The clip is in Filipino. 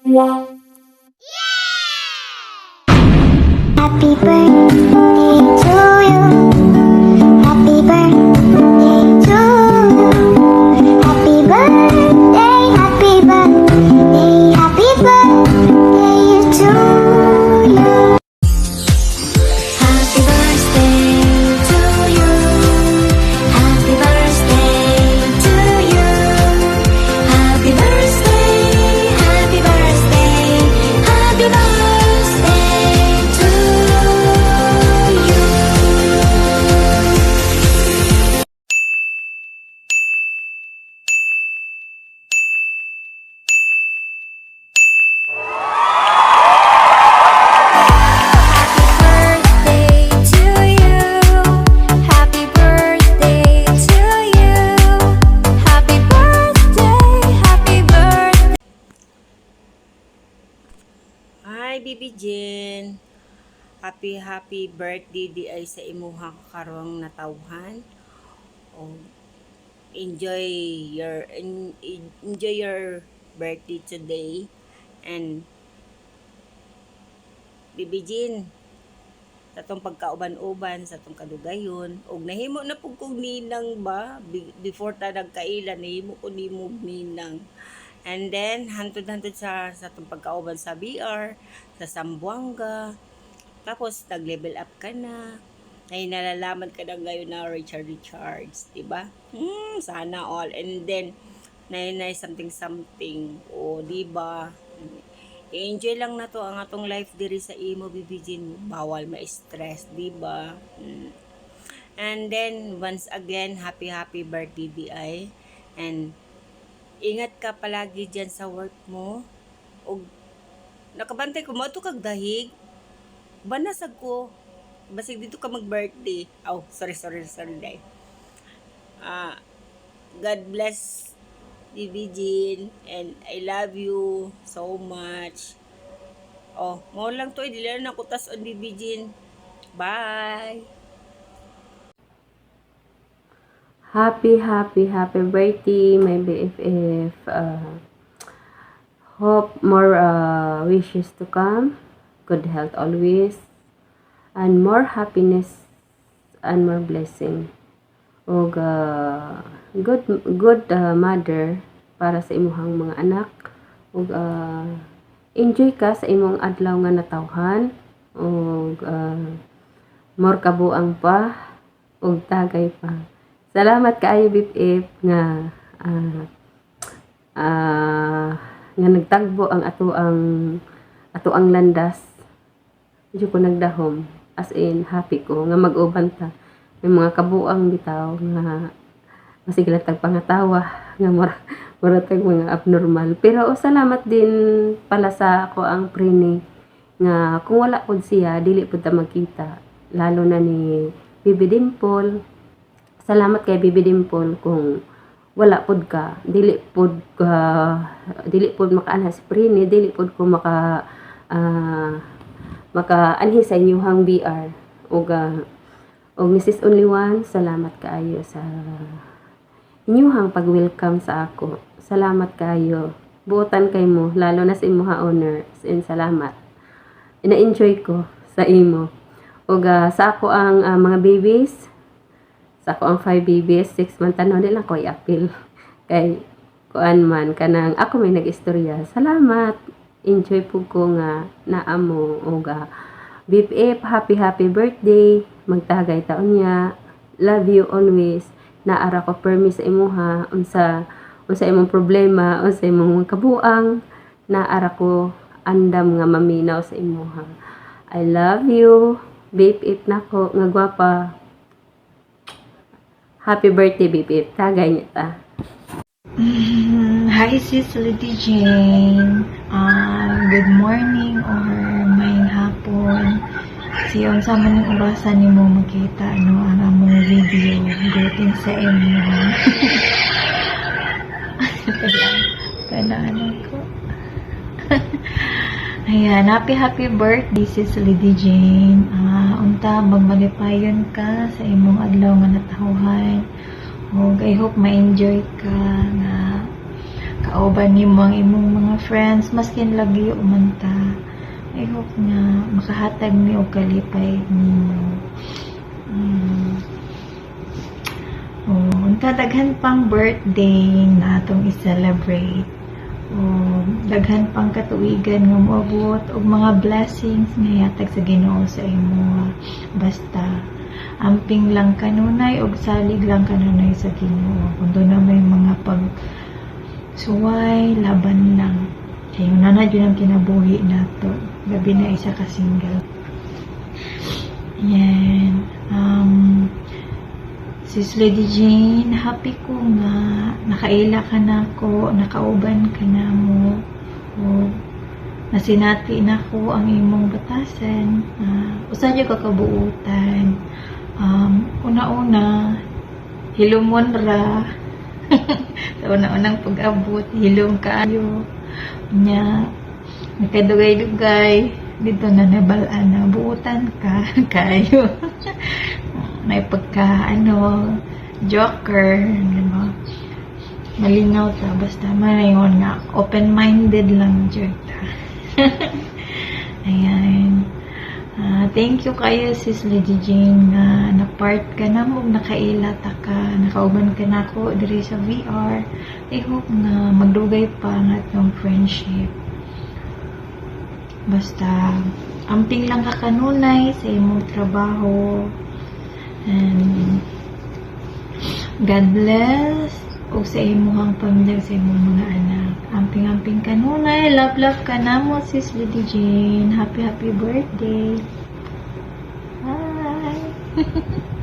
Happy birthday to you. Happy birthday to you. Happy birthday, happy birthday, happy birthday to you. Happy birthday to you. Happy birthday to you. Happy birthday, happy birthday, happy birthday to you. Birthday to you. Happy birthday to you. Happy birthday, happy birthday. Hi, Bibi Jen. Happy birthday di ay sa imuha karong natawhan. Oh, enjoy enjoy your birthday today. And Bibi Jen, sa tong pagkauban-uban, sa tong kadugayon, og nahimo na pug kog ninang ba before ta nagkailan, nahimo ko nimo ninang. And then hantod-hantod sa tong pagkauban sa BR, sa Sambuanga. Tapos nag-level up ka na. Ay nalalaman ka na ngayon na Richards, 'di ba? Sana all. And then nay something, o 'di ba? I-enjoy lang na to ang atong life diri sa imo, bibigin, bawal ma-stress, 'di ba? And then once again, happy birthday DI. And ingat ka palagi diyan sa work mo. Og nakabantay ko mo to kag dahig. Banasag ko. Basig dito ka mag-birthday. Oh, sorry day. God bless Bibi Jean, and I love you so much. Oh, mo lang to, dili na ako tas on Bibi Jean. Bye. Happy birthday, my BFF. Hope more wishes to come, good health always, and more happiness and more blessing. Og good mother para sa imuhang mga anak. Og enjoy ka sa imong adlaw nga natawhan. Og more kabuang pa og tagay pa. Salamat kaayo BFF nga nga nagtagbo ang ato ang landas. Medyo ko nagdahom, as in happy ko nga mag-uban ta. May mga kabuang bitaw nga masigla tag pangatawa nga mura tag mga abnormal. Pero salamat din pala sa ako ang prene nga kung wala pod siya dili pud ta magkita, lalo na ni Bibi Dimple. Salamat kay Bibi Dimple kung wala pod ka, dili pod makaanha si prene, dili pod ko makaanhi sa inyong BR. Og Mrs. Only One, salamat kaayo sa inyong pag-welcome sa ako. Salamat kaayo. Buotan kay mo, lalo na sa imuha honor. And salamat. Ina-enjoy ko sa imo. Og sa ako ang mga babies, sa ako ang 5 babies, 6 man tanon nila ko i-appeal. Kay kuan man kanang ako may nag-istorya. Salamat. Enjoy po ko nga naamo. Og BFF, happy birthday. Magtagay taon niya. Love you always. Naara ko permi sa imuha. Unsa imong problema, unsa imong kabuang. Naara ko andam nga maminaw sa imuha. I love you. BFF nako nga gwapa. Happy birthday BFF. Tagay niya ta. Hi, sis Lady Jane. Good morning or may hapon. Siyon sa maning orasan ni mo makita ang among video. Greeting sa inyo. Kanaan ko. Ayan, happy birthday sis Lady Jane. Unta magmalipayon ka sa imong adlaw nga natawhan. Og I hope ma-enjoy ka nga kauban nimo ang imong mga friends maskin lagi umanta. I hope nga makahatag mi og kalipay nimo. Unta daghan pang birthday na atong i-celebrate. Daghan pang katuigan nga moabot og mga blessings nga ihatag sa Ginoo sa imo. Basta amping lang kanunay og salig lang kanunay sa Ginoo. Kundo na may mga suway laban lang. Kaya yun na yun ang kinabuhi nato. Gabi na isa ka single. Yan. Sis Lady Jane, happy ko nga nakaila ka na ko, nakauban ka na mo. Nasinati na ko ang imong batasan. Usa jud ka kabuutan. Una-una, hilumon ra. Sa una-unang pag-abot, hilom kaayo. Nya, nakadugay-dugay. Dito na nabalaan na, buutan ka, kayo. May pagka, joker, diba? Malinaw ta, basta manayon nga, open-minded lang dyan ta. Ayan. Thank you kayo, Sis Lady Jane, nga na-part ka na mo, nakailata ka, nakauban ka na ako diri sa VR. I hope na magdugay pa nga itong friendship. Basta, amping lang ka kanunay sa imong trabaho. And God bless o sa imong pamilya, sa imong mga anak. Amping-amping kanunay. Love ka na mo, Sis Lady Jane. Happy birthday. Bye.